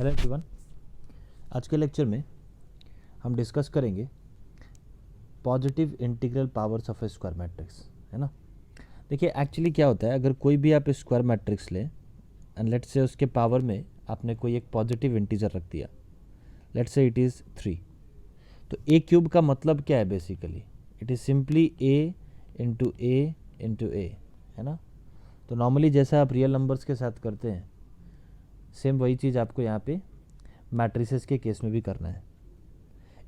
Hello everyone, आज के lecture में हम डिस्कस करेंगे positive integral powers of a square matrix, है ना। देखिए एक्चुअली क्या होता है, अगर कोई भी आप स्क्वायर मैट्रिक्स लें एंड लेट्स से उसके पावर में आपने कोई एक पॉजिटिव इंटीजर रख दिया, लेट्स से इट इज़ 3, तो ए क्यूब का मतलब क्या है basically, it is simply A into A, है ना। तो नॉर्मली जैसा आप रियल नंबर्स के साथ करते हैं सेम वही चीज़ आपको यहाँ पे मैट्रिसेस के केस में भी करना है।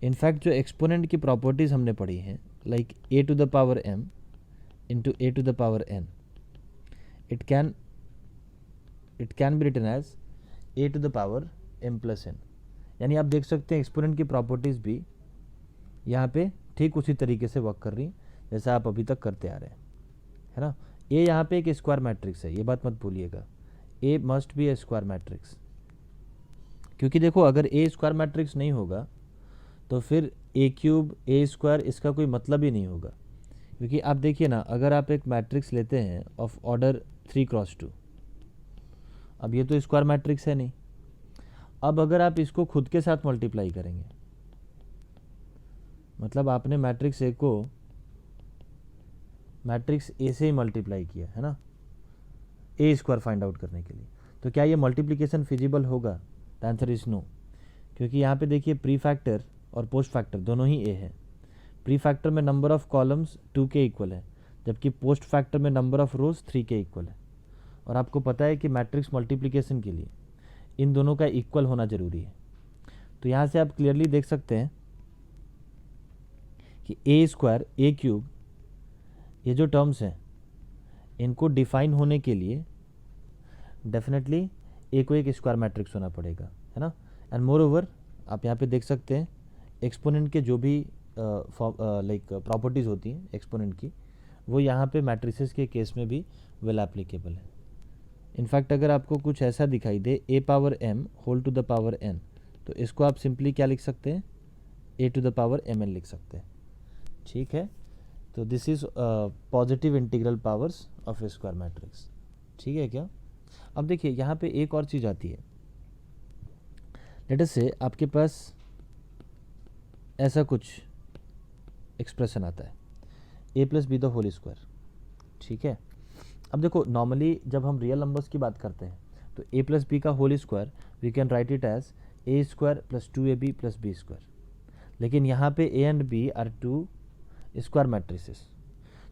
इनफैक्ट जो एक्सपोनेंट की प्रॉपर्टीज़ हमने पढ़ी हैं, like A to the power m into A to the power n, it can be written as A to the power m plus n। यानी आप देख सकते हैं एक्सपोनेंट की प्रॉपर्टीज़ भी यहाँ पे ठीक उसी तरीके से वर्क कर रही जैसा आप अभी तक करते आ रहे हैं, है ना। ए यहाँ पे एक स्क्वायर मैट्रिक्स है, ये बात मत भूलिएगा, A must be A square matrix, क्योंकि देखो अगर ए स्क्वायर मैट्रिक्स नहीं होगा तो फिर ए क्यूब ए स्क्वायर इसका कोई मतलब ही नहीं होगा। क्योंकि आप देखिए ना, अगर आप एक मैट्रिक्स लेते हैं ऑफ ऑर्डर 3x2, अब ये तो स्क्वायर मैट्रिक्स है नहीं, अब अगर आप इसको खुद के साथ मल्टीप्लाई करेंगे, मतलब आपने मैट्रिक्स ए को मैट्रिक्स ए से ही मल्टीप्लाई किया है ना, ए स्क्वायर फाइंड आउट करने के लिए, तो क्या ये मल्टीप्लिकेशन फिजिबल होगा? द आंसर इज नो, क्योंकि यहाँ पे देखिए प्री फैक्टर और पोस्ट फैक्टर दोनों ही ए है। प्री फैक्टर में नंबर ऑफ कॉलम्स 2 के इक्वल है, जबकि पोस्ट फैक्टर में नंबर ऑफ रोज 3 के इक्वल है। और आपको पता है कि मैट्रिक्स मल्टीप्लिकेशन के लिए इन दोनों का इक्वल होना जरूरी है। तो यहाँ से आप क्लियरली देख सकते हैं कि ए स्क्वायर ए क्यूब ये जो टर्म्स हैं इनको डिफाइन होने के लिए डेफिनेटली ए को एक स्क्वायर मैट्रिक्स होना पड़ेगा, है ना। एंड मोर ओवर आप यहाँ पे देख सकते हैं एक्सपोनेंट के जो भी लाइक प्रॉपर्टीज़ होती हैं एक्सपोनेंट की, वो यहाँ पे मैट्रिसेस के केस में भी वेल एप्लीकेबल है। इनफैक्ट अगर आपको कुछ ऐसा दिखाई दे A power m whole to the power n, तो इसको आप सिंपली क्या लिख सकते हैं, A to the power mn लिख सकते हैं, ठीक है। तो this is positive integral powers of a square matrix, ठीक है क्या। अब देखिए यहाँ पे एक और चीज़ आती है, लेट अस से आपके पास ऐसा कुछ एक्सप्रेशन आता है A plus B the whole square, ठीक है। अब देखो नॉर्मली जब हम रियल नंबर्स की बात करते हैं तो ए प्लस बी का whole square we can write it as A square plus 2ab plus B square, लेकिन यहाँ पे A and B are 2 square matrices,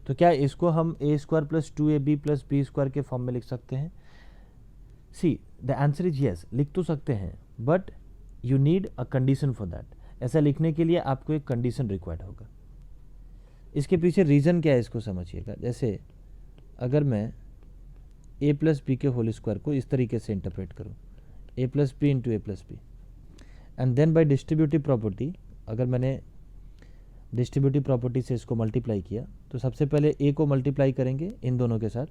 तो क्या इसको हम A square plus 2ab plus B square के फॉर्म में लिख सकते हैं? See the answer is yes, लिख तो सकते हैं, but you need a condition for that. ऐसा लिखने के लिए आपको एक कंडीशन रिक्वायर्ड होगा। इसके पीछे रीज़न क्या है इसको समझिएगा। जैसे अगर मैं ए प्लस बी के होल स्क्वायर को इस तरीके से इंटरप्रेट करूँ, A plus B into A plus B, and then by distributive property, अगर मैंने डिस्ट्रीब्यूटिव प्रॉपर्टी से इसको मल्टीप्लाई किया, तो सबसे पहले ए को मल्टीप्लाई करेंगे इन दोनों के साथ,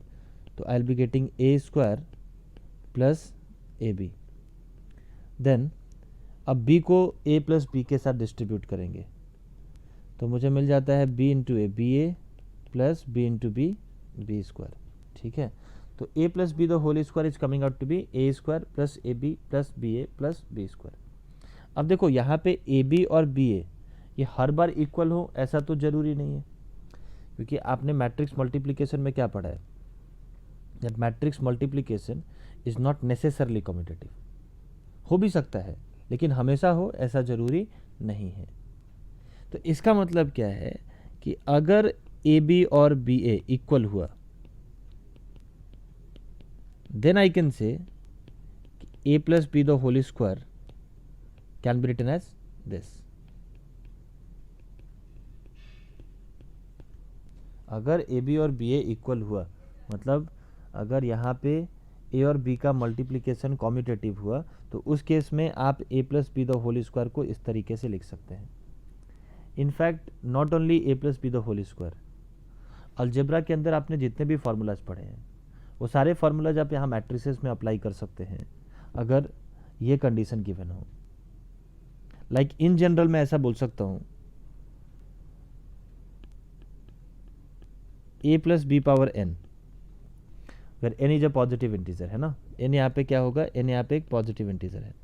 तो I will be getting A square plus A B. Then अब b को a प्लस बी के साथ डिस्ट्रीब्यूट करेंगे, तो मुझे मिल जाता है b into A B A plus B into B B square, ठीक है। तो a plus B the whole square is coming out to be A square plus A B plus B A plus B square. अब देखो यहाँ पे ए B और B ए ये हर बार equal हो ऐसा तो ज़रूरी नहीं है, क्योंकि आपने मैट्रिक्स मल्टीप्लिकेशन में क्या पढ़ा है, that matrix multiplication is not necessarily commutative. हो भी सकता है लेकिन हमेशा हो ऐसा ज़रूरी नहीं है। तो इसका मतलब क्या है कि अगर ए बी और बी ए इक्वल हुआ, then I can say A plus B the whole square can be written as this. अगर ए बी और बी ए इक्वल हुआ, मतलब अगर यहाँ पे ए और बी का मल्टीप्लिकेशन कॉम्यूटेटिव हुआ, तो उस केस में आप A plus B the whole square को इस तरीके से लिख सकते हैं। In fact not only A plus B the whole square, algebra के अंदर आपने जितने भी फार्मूलाज पढ़े हैं वो सारे फार्मूलाज आप यहाँ मैट्रिसेस में अप्लाई कर सकते हैं अगर ये कंडीशन गिवन हो। लाइक इन जनरल मैं ऐसा बोल सकता हूँ A plus B power n, where n is a positive integer, है ना। n यहाँ पे क्या होगा, n यहाँ पे एक पॉजिटिव इंटीजर है,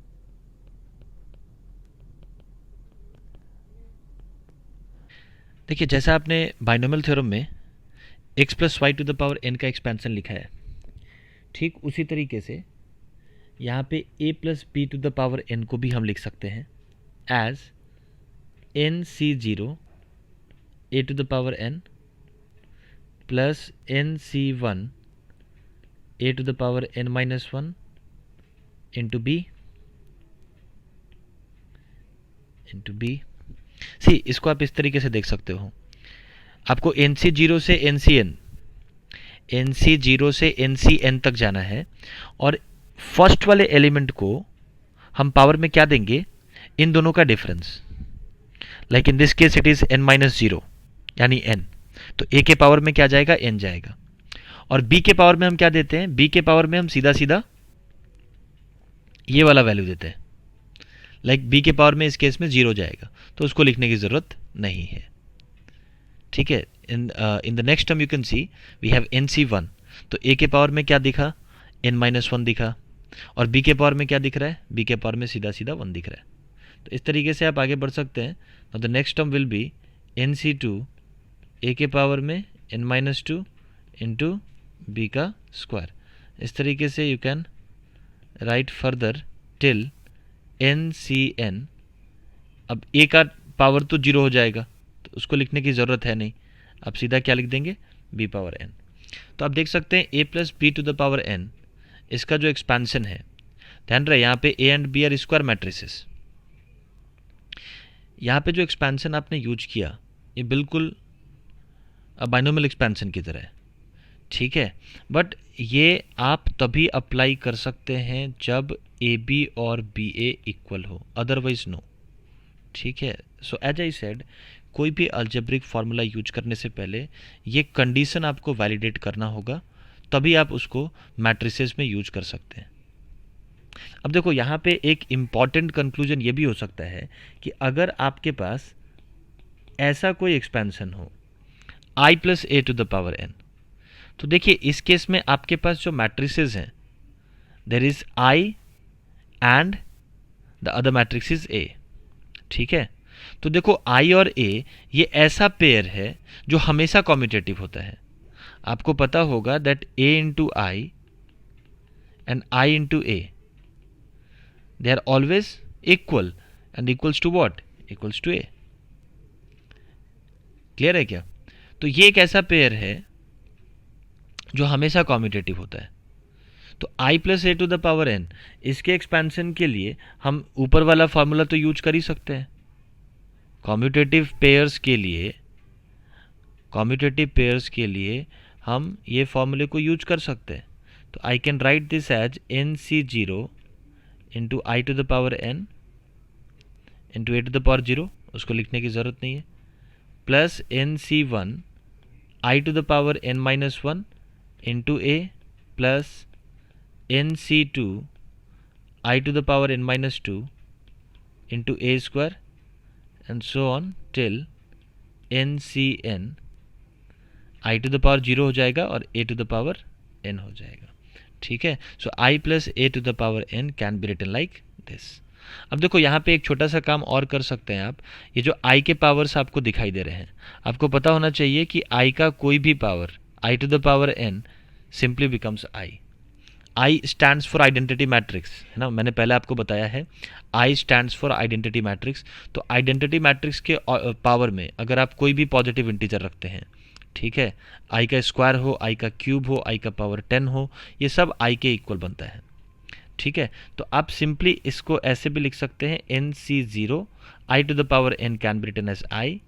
देखिए जैसा आपने बाइनोमियल थ्योरम में x plus Y to the power n का एक्सपेंशन लिखा है, ठीक उसी तरीके से यहाँ पे a plus B to the power n को भी हम लिख सकते हैं as nc0 a to the power n plus nc1 a to the power n minus 1 into B C. इसको आप इस तरीके से देख सकते हो, आपको nc0 से ncn तक जाना है और फर्स्ट वाले एलिमेंट को हम पावर में क्या देंगे, इन दोनों का difference. Like in this case it is n minus 0 यानी n, तो a के पावर में क्या जाएगा, n जाएगा। और b के पावर में हम क्या देते हैं, b के पावर में हम सीधा सीधा ये वाला वैल्यू देते हैं। लाइक b के पावर में इस केस में 0 जाएगा, तो उसको लिखने की ज़रूरत नहीं है। ठीक है, in the next term you can see we have nc1, तो a के पावर में क्या दिखा, n माइनस 1 दिखा, और b के पावर में क्या दिख रहा है, b के पावर में सीधा सीधा 1 दिख रहा है। तो इस तरीके से आप आगे बढ़ सकते हैं। The next term will be nc2 a के पावर में n माइनस 2 इंटू बी का स्क्वायर। इस तरीके से you can write further till ncn। अब a का पावर तो 0 हो जाएगा, तो उसको लिखने की ज़रूरत है नहीं, आप सीधा क्या लिख देंगे, b पावर n। तो आप देख सकते हैं a plus B to the power n, इसका जो एक्सपेंशन है, ध्यान रहे यहाँ पे a and b are square matrices. यहाँ पे जो एक्सपेंशन आपने यूज किया ये बिल्कुल बाइनोमियल एक्सपेंशन की तरह है, ठीक है। बट ये आप तभी अप्लाई कर सकते हैं जब ए बी और बी ए इक्वल हो, अदरवाइज नो, ठीक है। सो एज आई सेड, कोई भी अलजेब्रिक फार्मूला यूज करने से पहले ये कंडीशन आपको वैलिडेट करना होगा, तभी आप उसको मैट्रिसेस में यूज कर सकते हैं। अब देखो यहाँ पे एक इम्पॉर्टेंट कंक्लूजन ये भी हो सकता है कि अगर आपके पास ऐसा कोई एक्सपेंशन हो i plus A to the power n, तो देखिए इस केस में आपके पास जो मैट्रिसेस हैं, there is i and the other matrix is a, ठीक है। तो देखो i और a ये ऐसा पेयर है जो हमेशा कॉम्यूटेटिव होता है। आपको पता होगा that a into I and i into a, they are always equal and equals to what, equals to a। Clear है क्या? तो ये एक ऐसा पेयर है जो हमेशा कॉम्यूटेटिव होता है। तो i plus A to the power n, इसके एक्सपेंशन के लिए हम ऊपर वाला फॉर्मूला तो यूज कर ही सकते हैं। कॉम्यूटेटिव पेयर्स के लिए हम ये फॉर्मूले को यूज कर सकते हैं। तो I can write this as nc0 into I to the power n into A to the power 0, उसको लिखने की ज़रूरत नहीं है, plus nc1 I to the power n minus 1 into A plus nc2 I to the power n minus 2 into A square and so on till ncn I to the power 0 हो जाएगा और A to the power n हो जाएगा, ठीक है। So i plus A to the power n can be written like this. अब देखो यहाँ पे एक छोटा सा काम और कर सकते हैं आप। ये जो i के पावर्स आपको दिखाई दे रहे हैं, आपको पता होना चाहिए कि i का कोई भी power i to the power n simply becomes i stands for identity matrix, है ना, मैंने पहले आपको बताया है i stands for identity matrix. तो आइडेंटिटी मैट्रिक्स के पावर में अगर आप कोई भी पॉजिटिव इंटीजर रखते हैं, ठीक है, i का स्क्वायर हो, i का क्यूब हो, i का पावर 10 हो, ये सब i के इक्वल बनता है, ठीक है। तो आप सिंपली इसको ऐसे भी लिख सकते हैं nc0 i to the power n can be written as i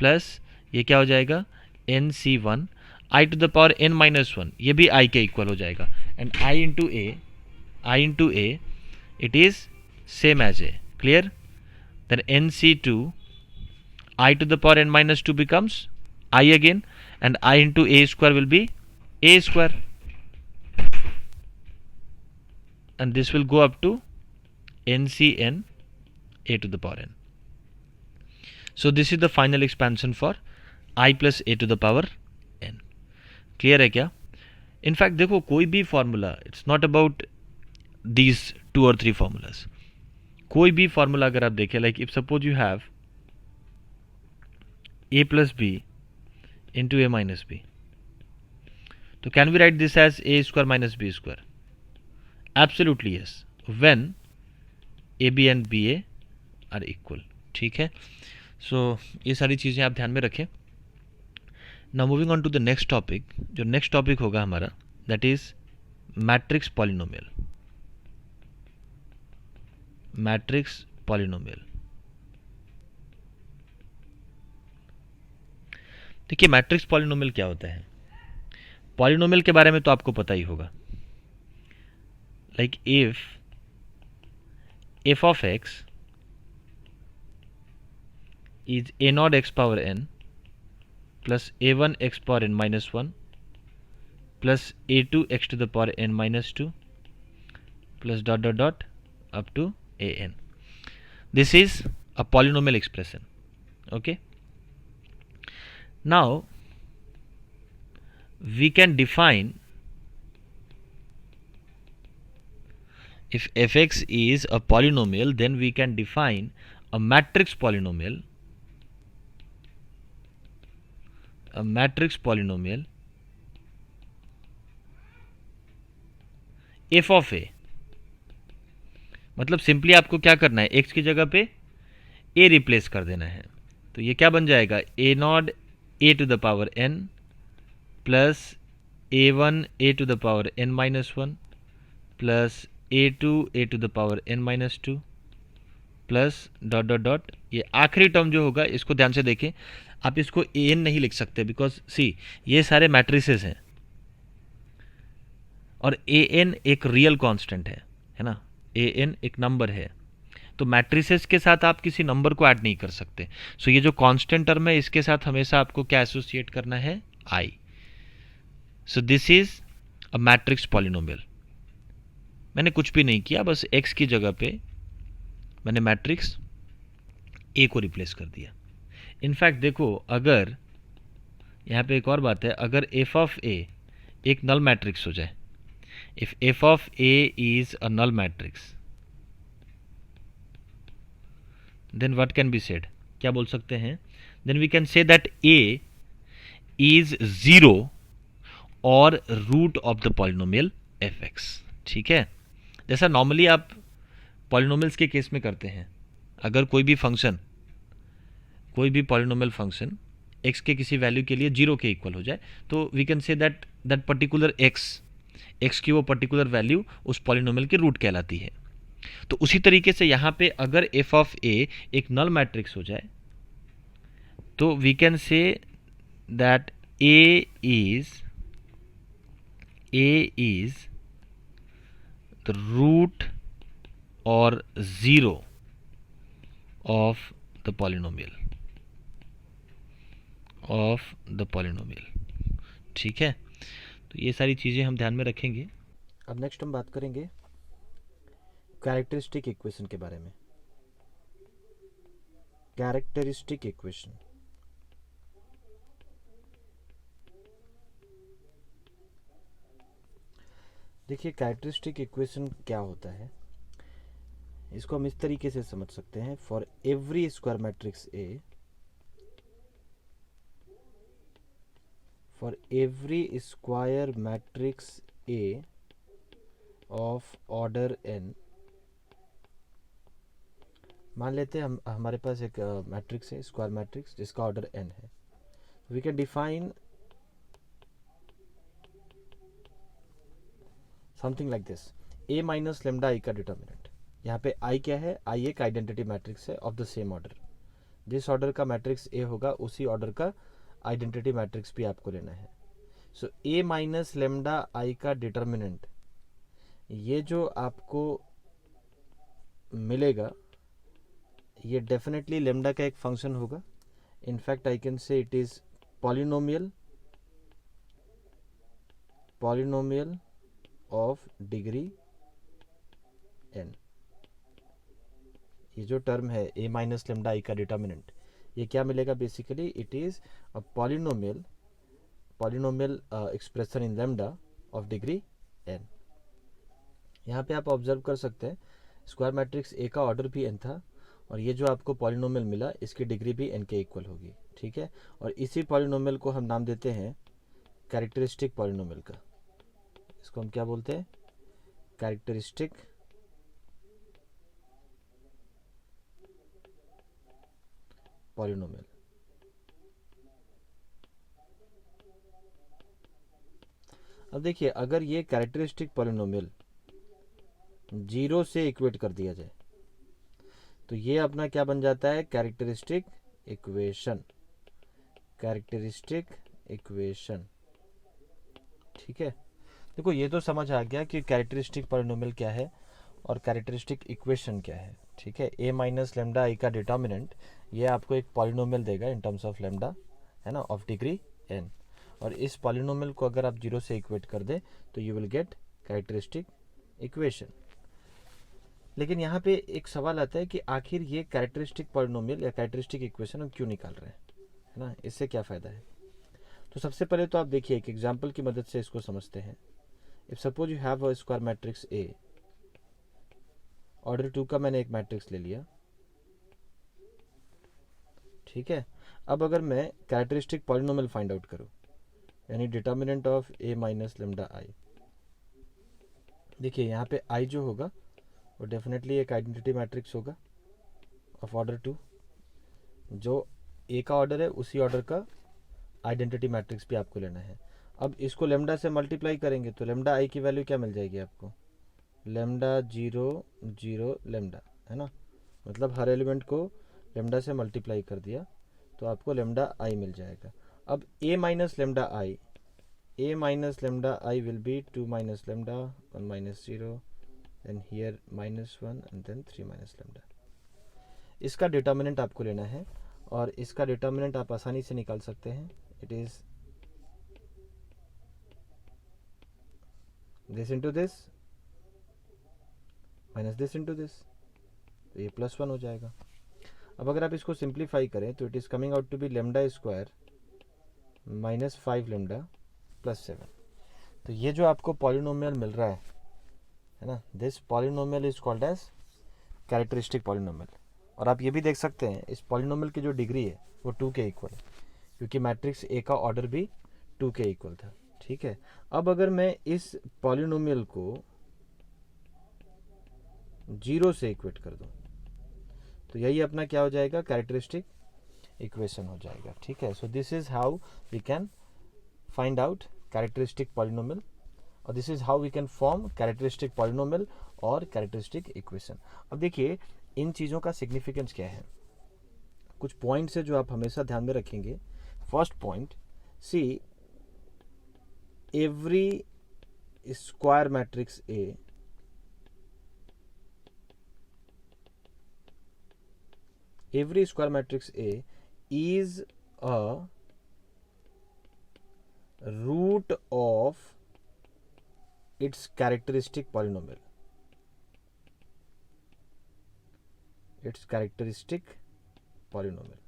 plus ये क्या हो जाएगा nc1 i to the power n minus 1, ये भी i के इक्वल हो जाएगा, and i into a it is same as a, clear. Then nc2 i to the power n minus 2 becomes I again, and I into a square will be a square, and this will go up to ncn a to the power n. So this is the final expansion for I plus a to the power n. Clear है क्या? In fact देखो कोई भी formula, it's not about these 2 or 3 formulas. कोई भी formula अगर आप देखें, like if suppose you have A plus B into A minus B. तो can we write this as A square minus B square? Absolutely yes, when A B and B A are equal. ठीक है, सो ये सारी चीज़ें आप ध्यान में रखें. Now moving on to the next topic. जो नेक्स्ट टॉपिक होगा हमारा, that is matrix polynomial. Matrix polynomial. देखिए मैट्रिक्स पॉलिनोमियल क्या होता है. पॉलिनोमियल के बारे में तो आपको पता ही होगा. Like F of X is A naught X power N plus A one X power N minus one plus A two X to the power N minus two plus dot dot dot up to A N. This is a polynomial expression. Okay. Now we can define, if fx is a polynomial, then we can define a matrix polynomial. A matrix polynomial f of a. मतलब simply आपको क्या करना है, x की जगह पे a replace कर देना है. तो ये क्या बन जाएगा, a naught a to the power n plus A one a to the power n minus one plus A two a to the power n minus two plus dot dot dot. ये आखिरी term जो होगा इसको ध्यान से देखें. आप इसको a n नहीं लिख सकते बिकॉज सी ये सारे मैट्रिसेस हैं और a n एक रियल कांस्टेंट है ना. ए एन एक नंबर है, तो मैट्रिसेस के साथ आप किसी नंबर को ऐड नहीं कर सकते. सो ये जो कांस्टेंट टर्म है इसके साथ हमेशा आपको क्या एसोसिएट करना है, I. So this is a matrix polynomial. मैंने कुछ भी नहीं किया, बस एक्स की जगह पे मैंने मैट्रिक्स ए को रिप्लेस कर दिया. इनफैक्ट देखो, अगर यहाँ पे एक और बात है, अगर एफ ऑफ ए एक नल मैट्रिक्स हो जाए, if f of a is a null matrix, then what can be said? क्या बोल सकते हैं? Then we can say that a is 0 or root of the polynomial fx. ठीक है, जैसा नॉर्मली आप पॉलिनोमियल्स के केस में करते हैं. अगर कोई भी फंक्शन, कोई भी पॉलिनोमियल फंक्शन x के किसी वैल्यू के लिए 0 के इक्वल हो जाए, तो we can say that particular x की वो पर्टिकुलर वैल्यू उस पॉलिनोमियल की रूट कहलाती है. तो उसी तरीके से यहाँ पे अगर f ऑफ a एक नल मैट्रिक्स हो जाए, तो we can say that a is the root or 0 of the polynomial. ठीक है, तो ये सारी चीज़ें हम ध्यान में रखेंगे. अब नेक्स्ट हम बात करेंगे कैरेक्टरिस्टिक इक्वेशन के बारे में. Characteristic equation. देखिए कैरेक्टरिस्टिक इक्वेशन क्या होता है, इसको हम इस तरीके से समझ सकते हैं. For every square matrix A, for every square matrix A of order n, मान लेते हैं हमारे पास एक मैट्रिक्स है, स्क्वायर मैट्रिक्स जिसका ऑर्डर n है. We can define something like this, a minus lambda I का डिटर्मिनेंट. यहाँ पे i क्या है, i एक आइडेंटिटी मैट्रिक्स है ऑफ द सेम ऑर्डर. जिस ऑर्डर का मैट्रिक्स a होगा उसी ऑर्डर का आइडेंटिटी मैट्रिक्स भी आपको लेना है. सो a माइनस लेमडा आई का डिटर्मिनेंट, ये जो आपको मिलेगा ये डेफिनेटली लेमडा का एक फंक्शन होगा. इनफैक्ट आई कैन से it is polynomial of degree n. ये जो टर्म है a माइनस लेमडा आई का डिटर्मिनेंट, ये क्या मिलेगा, basically it is a polynomial expression in lambda of degree n. यहाँ पे आप ऑब्जर्व कर सकते हैं स्क्वायर मैट्रिक्स ए का ऑर्डर भी n था और ये जो आपको पॉलिनोमियल मिला इसकी डिग्री भी n के इक्वल होगी. ठीक है, और इसी पॉलिनोमियल को हम नाम देते हैं कैरेक्टरिस्टिक पॉलिनोमियल का। इसको हम क्या बोलते हैं? Characteristic polynomial. अब देखिए, अगर ये कैरेक्टरिस्टिक पॉलिनोमियल 0 से इक्वेट कर दिया जाए तो ये अपना क्या बन जाता है? Characteristic equation. कैरेक्टरिस्टिक इक्वेशन, ठीक है। देखो, ये तो समझ आ गया कि कैरेक्टरिस्टिक पॉलिनोमियल क्या है और कैरेक्टरिस्टिक इक्वेशन क्या है, ठीक है। a माइनस लेमडा आई का डिटर्मिनेंट ये आपको एक पॉलिनोमियल देगा इन टर्म्स ऑफ लेमडा, है ना, ऑफ डिग्री n, और इस पॉलिनोमियल को अगर आप 0 से इक्वेट कर दे तो you will get characteristic equation. लेकिन यहाँ पे एक सवाल आता है कि आखिर ये कैरेक्टरिस्टिक पॉलिनोमियल या कैरेक्टरिस्टिक इक्वेशन हम क्यों निकाल रहे हैं, है ना, इससे क्या फ़ायदा है? तो सबसे पहले तो आप देखिए, एक एग्जाम्पल की मदद से इसको समझते हैं। If suppose you have a square matrix A, order 2 का मैंने एक मैट्रिक्स ले लिया, ठीक है। अब अगर मैं कैरेक्टरिस्टिक पॉलिनोमियल फाइंड आउट करूं, यानी determinant of a minus lambda आई, देखिए यहाँ पे i जो होगा वो डेफिनेटली एक आइडेंटिटी मैट्रिक्स होगा ऑफ ऑर्डर 2। जो a का ऑर्डर है उसी ऑर्डर का आइडेंटिटी मैट्रिक्स भी आपको लेना है। अब इसको लेमडा से मल्टीप्लाई करेंगे तो लेमडा आई की वैल्यू क्या मिल जाएगी आपको? लेमडा 0 0 लेमडा, है ना, मतलब हर एलिमेंट को लेमडा से मल्टीप्लाई कर दिया तो आपको लेमडा आई मिल जाएगा। अब a minus lambda I will be 2 minus lambda 1 minus 0 then here minus 1 and then 3 minus lambda. इसका डिटर्मिनेंट आपको लेना है और इसका डिटर्मिनेंट आप आसानी से निकाल सकते हैं। It is this into this minus this into this, तो ये +1 हो जाएगा। अब अगर आप इसको सिंप्लीफाई करें तो it is coming out to be lambda square minus 5 lambda plus 7। तो ये जो आपको पॉलिनोमियल मिल रहा है ना, this polynomial is called as characteristic polynomial. और आप ये भी देख सकते हैं इस पॉलिनोमियल की जो डिग्री है वो 2 के इक्वल है, क्योंकि मैट्रिक्स ए का ऑर्डर भी 2 के इक्वल था, ठीक है। अब अगर मैं इस पॉलिनोमियल को 0 से इक्वेट कर दूं तो यही अपना क्या हो जाएगा? कैरेक्टरिस्टिक इक्वेशन हो जाएगा, ठीक है। So this is how we can find out characteristic polynomial, और this is how we can form characteristic polynomial और कैरेक्टरिस्टिक इक्वेशन। अब देखिए, इन चीज़ों का सिग्निफिकेंस क्या है? कुछ पॉइंट्स है जो आप हमेशा ध्यान में रखेंगे। First point, see every square matrix A is a root of its characteristic polynomial. Its characteristic polynomial.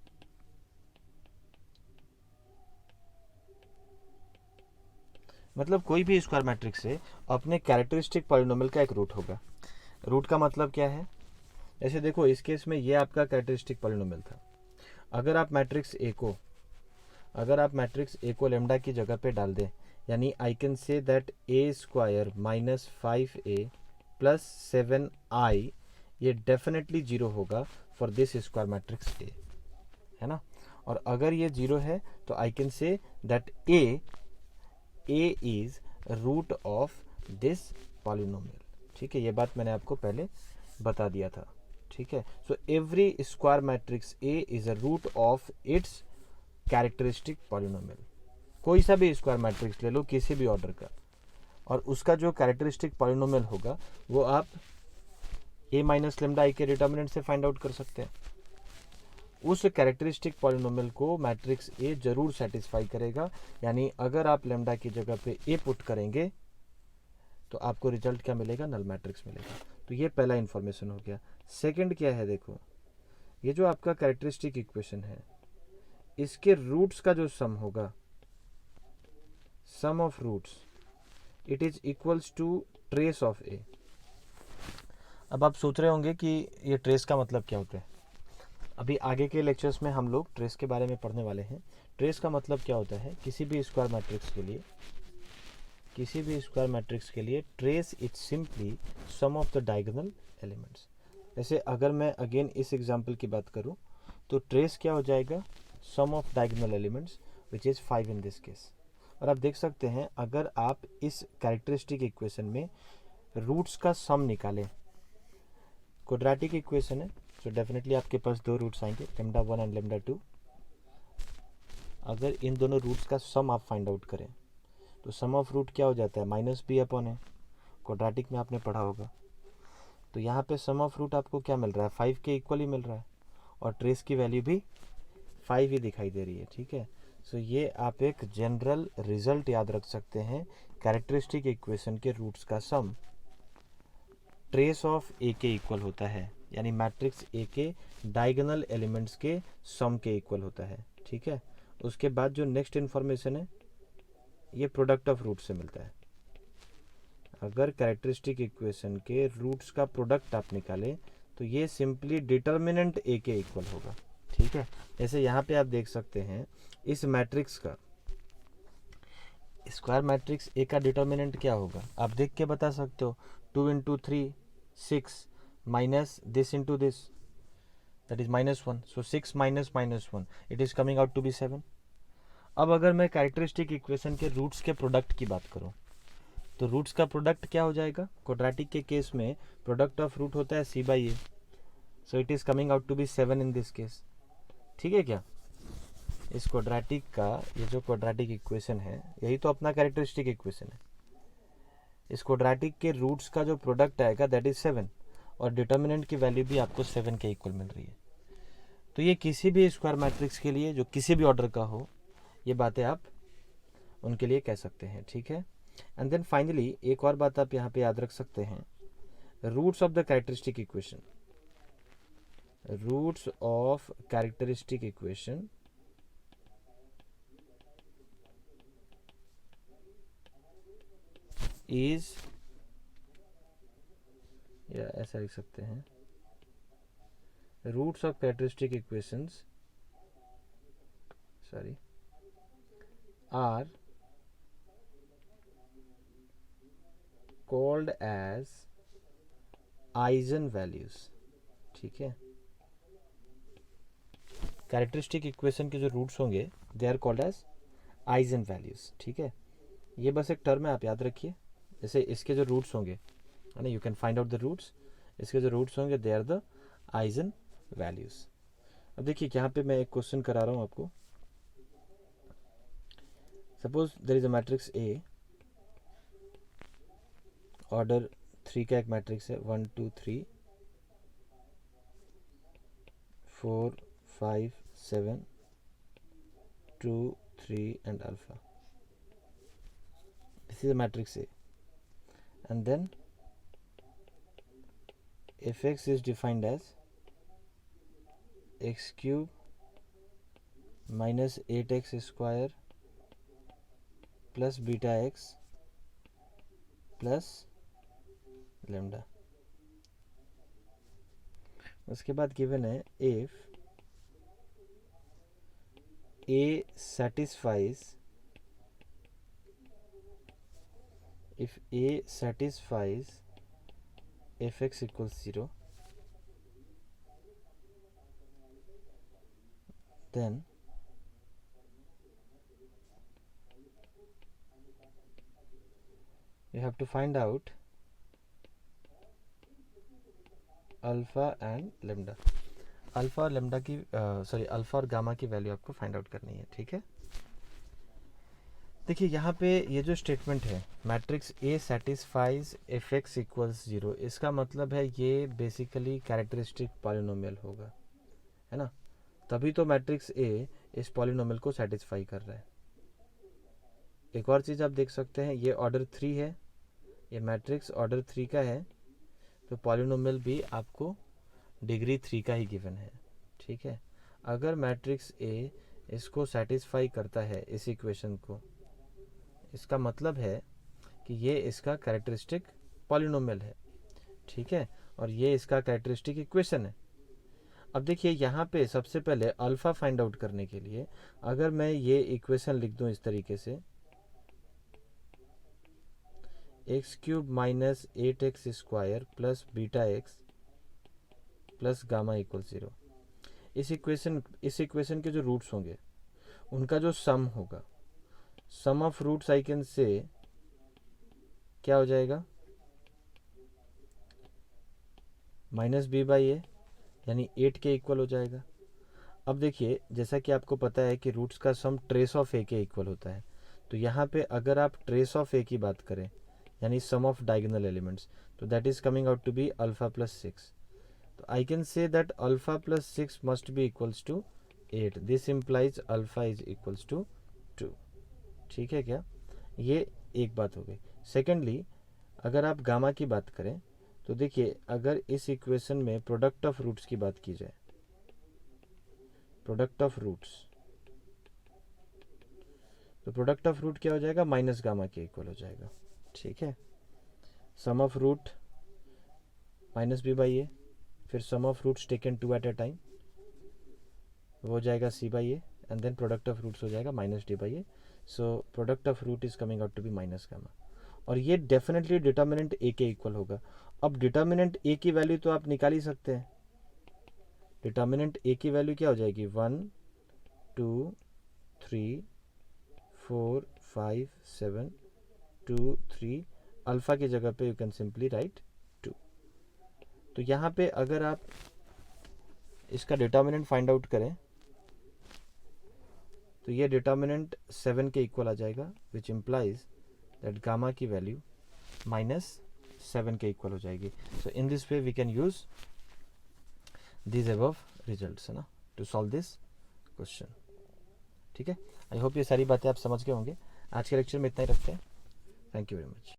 मतलब कोई भी स्क्वायर मैट्रिक्स है अपने कैरेक्टरिस्टिक पॉलिनोमियल का एक रूट होगा। रूट का मतलब क्या है? ऐसे देखो, इस केस में ये आपका कैरेक्टरिस्टिक पॉलिनोमियल था। अगर आप मैट्रिक्स ए को लेमडा की जगह पे डाल दें, यानी I can say that A square minus 5a plus 7i, ये डेफिनेटली 0 होगा for this square matrix A, है ना। और अगर ये 0 है तो I can say that A is root of this polynomial, ठीक है। ये बात मैंने आपको पहले बता दिया था, ठीक है। So every square matrix A is a root of its characteristic polynomial. कोई सा भी स्क्वायर मैट्रिक्स ले लो किसी भी ऑर्डर का, और उसका जो कैरेक्टरिस्टिक पॉलिनोमियल होगा वो आप a माइनस लेमडा आई के डिटर्मिनेंट से फाइंड आउट कर सकते हैं। उस कैरेक्टरिस्टिक पॉलिनोमियल को मैट्रिक्स ए जरूर सेटिस्फाई करेगा, यानी अगर आप लेमडा की जगह पे ए पुट करेंगे तो आपको रिजल्ट क्या मिलेगा? नल मैट्रिक्स मिलेगा। तो ये पहला इंफॉर्मेशन हो गया। सेकंड क्या है? देखो, ये जो आपका कैरेक्टरिस्टिक इक्वेशन है इसके रूट्स का जो सम होगा, sum of roots, it is equals to trace of A. अब आप सोच रहे होंगे कि ये ट्रेस का मतलब क्या होता है। अभी आगे के लेक्चर्स में हम लोग ट्रेस के बारे में पढ़ने वाले हैं। ट्रेस का मतलब क्या होता है, किसी भी स्क्वायर मैट्रिक्स के लिए trace is simply some of the diagonal elements. जैसे अगर मैं अगेन इस एग्जांपल की बात करूं तो ट्रेस क्या हो जाएगा, sum of diagonal elements which is 5 in this case. और आप देख सकते हैं अगर आप इस कैरेक्टरिस्टिक इक्वेशन में रूट्स का सम निकालें, क्वाड्रेटिक इक्वेशन है, तो डेफिनेटली आपके पास दो रूट्स आएंगे, लेमडा 1 एंड लेमडा 2। अगर इन दोनों रूट्स का सम आप फाइंड आउट करें तो सम ऑफ रूट क्या हो जाता है, -b/a। क्वाड्रेटिक में आपने पढ़ा होगा। तो यहाँ पे सम ऑफ रूट आपको क्या मिल रहा है, 5 के इक्वल ही मिल रहा है, और ट्रेस की वैल्यू भी 5 ही दिखाई दे रही है। ठीक है, सो ये आप एक जनरल रिजल्ट याद रख सकते हैं, कैरेक्टरिस्टिक इक्वेशन के रूट्स का सम ट्रेस ऑफ ए के इक्वल होता है, यानी मैट्रिक्स ए के डायगोनल एलिमेंट्स के सम के इक्वल होता है। ठीक है, उसके बाद जो नेक्स्ट इन्फॉर्मेशन है ये प्रोडक्ट ऑफ रूट से मिलता है। अगर कैरेक्टरिस्टिक इक्वेशन के रूट्स का प्रोडक्ट आप निकालें तो ये सिंपली डिटर्मिनेंट ए के इक्वल होगा। ठीक है, जैसे यहाँ पे आप देख सकते हैं इस मैट्रिक्स का, स्क्वायर मैट्रिक्स ए का डिटर्मिनेंट क्या होगा, आप देख के बता सकते हो। 2 × 3 6 minus this into this, that is -1, so 6 minus -1 it is coming out to be 7। अब अगर मैं कैरेक्टरिस्टिक इक्वेशन के रूट्स के प्रोडक्ट की बात करूं तो रूट्स का प्रोडक्ट क्या हो जाएगा, क्वाड्रेटिक के केस में प्रोडक्ट ऑफ रूट होता है c/a, so it is coming out to be 7 in this case. ठीक है क्या, इस क्वाड्रेटिक का ये जो क्वाड्रेटिक इक्वेशन है यही तो अपना कैरेक्टरिस्टिक इक्वेशन है। इस क्वाड्रेटिक के रूट्स का जो प्रोडक्ट आएगा दैट इज 7, और डिटर्मिनेंट की वैल्यू भी आपको 7 के इक्वल मिल रही है। तो ये किसी भी स्क्वायर मैट्रिक्स के लिए जो किसी भी ऑर्डर का हो, ये बातें आप उनके लिए कह सकते हैं। ठीक है, एंड देन फाइनली एक और बात आप यहाँ पे याद रख सकते हैं, roots of the characteristic equation, roots of characteristic equation is, या ऐसा लिख सकते हैं, roots of characteristic equations are called as eigen values. ठीक है, कैरेक्टरिस्टिक इक्वेशन के जो रूट्स होंगे they are called as eigen values. ठीक है, ये बस एक टर्म है, आप याद रखिए। जैसे इसके जो रूट्स होंगे, है ना, you can find out the roots, इसके जो रूट्स होंगे they are the eigen values. अब देखिए यहाँ पे मैं एक क्वेश्चन करा रहा हूँ आपको। Suppose there is a matrix A, order 3 का एक मैट्रिक्स है, 1 2 3 4 5 7 2 3 and alpha. This is a matrix A, and then fx is defined as x cube minus 8x square plus beta x plus lambda. उसके बाद given है if A satisfies fx equals 0, then you have to find out alpha and lambda. Alpha और lambda की alpha और gamma की value आपको find out करनी है। ठीक है, देखिए यहाँ पे ये जो स्टेटमेंट है matrix A satisfies F x equals 0, इसका मतलब है ये बेसिकली कैरेक्टरिस्टिक पॉलिनोमियल होगा, है ना, तभी तो मैट्रिक्स ए इस पॉलिनोमियल को सेटिस्फाई कर रहा है। एक और चीज़ आप देख सकते हैं, ये ऑर्डर 3 है, ये मैट्रिक्स ऑर्डर 3 का है, तो पॉलिनोमियल भी आपको डिग्री 3 का ही गिवन है। ठीक है, अगर मैट्रिक्स ए इसको सेटिस्फाई करता है इस इक्वेशन को, इसका मतलब है कि ये इसका कैरेक्टरिस्टिक पॉलिनोमियल है। ठीक है, और ये इसका कैरेक्टरिस्टिक इक्वेशन है। अब देखिए यहाँ पे सबसे पहले अल्फ़ा फाइंड आउट करने के लिए अगर मैं ये इक्वेशन लिख दूँ इस तरीके से, x cube minus 8x square plus beta x plus gamma equal 0, इस इक्वेशन के जो रूट्स होंगे उनका जो सम होगा, sum of roots I can say क्या हो जाएगा, माइनस बी बाई ए, यानी 8 के इक्वल हो जाएगा। अब देखिए जैसा कि आपको पता है कि रूट्स का सम ट्रेस ऑफ ए के इक्वल होता है, तो यहाँ पे अगर आप ट्रेस ऑफ ए की बात करें यानी सम ऑफ डायगोनल एलिमेंट्स, तो that is coming out to be alpha plus 6। तो I can say that alpha plus 6 must be equals to 8, this implies alpha is equals to 2। ठीक है क्या, ये एक बात हो गई। सेकेंडली अगर आप गामा की बात करें तो देखिए अगर इस इक्वेशन में प्रोडक्ट ऑफ रूट्स की बात की जाए, प्रोडक्ट ऑफ रूट्स, तो प्रोडक्ट ऑफ रूट क्या हो जाएगा, माइनस गामा के इक्वल हो जाएगा। ठीक है, sum of root minus B by A, फिर sum of roots taken 2 at a time वो हो जाएगा C by A, and then product of roots हो जाएगा minus D by A. So product of root is coming out to be minus gamma, और ये definitely determinant ए के equal होगा। अब डिटर्मिनेंट ए की वैल्यू तो आप निकाल ही सकते हैं, डिटर्मिनेंट ए की वैल्यू क्या हो जाएगी, 1 2 3 4 5 7 2 3, अल्फा की जगह पे यू कैन सिंपली राइट 2। तो यहाँ पे अगर आप इसका डिटर्मिनेंट फाइंड आउट करें तो ये डिटर्मिनेंट 7 के इक्वल आ जाएगा, विच इम्प्लाइज दैट गामा की वैल्यू -7 के इक्वल हो जाएगी। So in this way we can use these above results है ना टू सॉल्व दिस क्वेश्चन। ठीक है, आई होप ये सारी बातें आप समझ गए होंगे। आज के लेक्चर में इतना ही रखते हैं। Thank you very much.